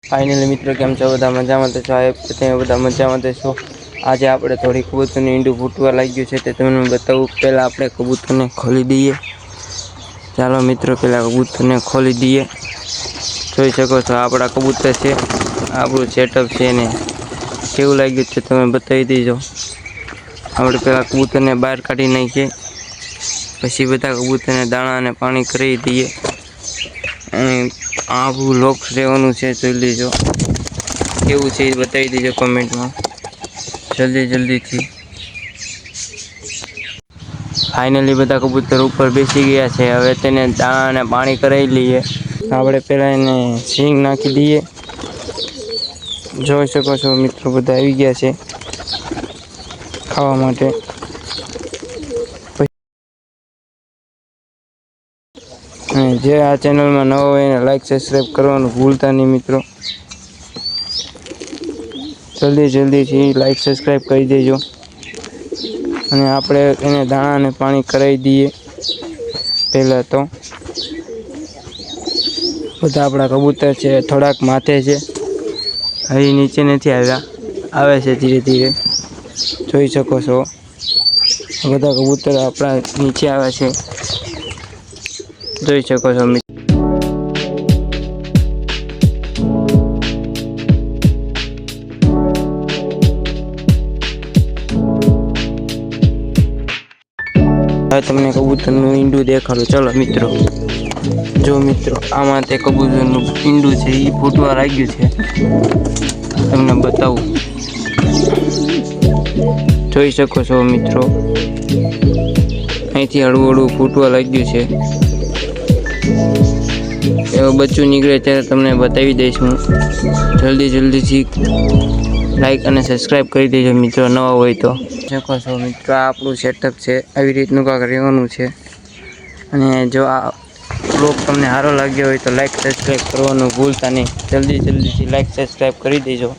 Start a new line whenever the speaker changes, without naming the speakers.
Finally मित्रों केम छो बधा मजामां तो छो તમે બધા મજામાં તો છો। આજે આપણે થોડી કબૂતરની ઈંડું ફૂટવા લાગ્યું છે તે તમને બતાવું। પહેલાં આપણે કબૂતરને ખોલી દઈએ। ચાલો મિત્રો પહેલાં કબૂતરને ખોલી દઈએ। જોઈ શકો છો આપણા કબૂતર છે, આપણું સેટઅપ છે ને કેવું લાગ્યું છે તમે બતાવી દેજો। આપણે પહેલાં કબૂતરને બહાર કાઢી નાખીએ, પછી બધા કબૂતરને દાણા અને પાણી કરી દઈએ અને આપણું લોક્સ રહેવાનું છે। જોઈ લેજો કેવું છે એ બતાવી દેજો કમેન્ટમાં જલ્દીથી। ફાઇનલી બધા કબૂતર ઉપર બેસી ગયા છે। હવે તેને દાણા અને પાણી કરાવી લઈએ। આપણે પહેલાં એને સિંગ નાખી દઈએ। જોઈ શકો છો મિત્રો બધા આવી ગયા છે ખાવા માટે। અને જે આ ચેનલમાં નવો હોય એને લાઈક સબસ્ક્રાઈબ કરવાનું ભૂલતા નહીં મિત્રો। જલ્દીથી લાઈક સબસ્ક્રાઈબ કરી દેજો। અને આપણે એને દાણા અને પાણી કરાવી દઈએ। પહેલાં તો બધા આપણા કબૂતર છે થોડાક માથે છે, હજી નીચે નથી આવ્યા, આવે છે ધીરે ધીરે। જોઈ શકો છો બધા કબૂતર આપણા નીચે આવે છે, જોઈ શકો છો મિત્રો। હવે તમને કબૂતરનું ઈંડું દેખાડું ચાલો મિત્રો। જો મિત્રો આમાં તે કબૂતરનું ઈંડું છે એ ફૂટવા લાગ્યું છે, તમને બતાવું। જોઈ શકો છો મિત્રો અહીંથી હળવું ફૂટવા લાગ્યું છે। એવું બચ્ચું નીકળે ત્યારે તમને બતાવી દઈશ હું। જલ્દીથી લાઈક અને સબસ્ક્રાઈબ કરી દેજો મિત્રો નવા હોય તો। શકો છો મિત્રો આ આપણું સેટઅપ છે, આવી રીતનું કાંક રહેવાનું છે। અને જો આ બ્લોગ તમને સારો લાગ્યો હોય તો લાઈક સબસ્ક્રાઈબ કરવાનું ભૂલતા નહીં। જલ્દીથી લાઈક સબસ્ક્રાઈબ કરી દેજો।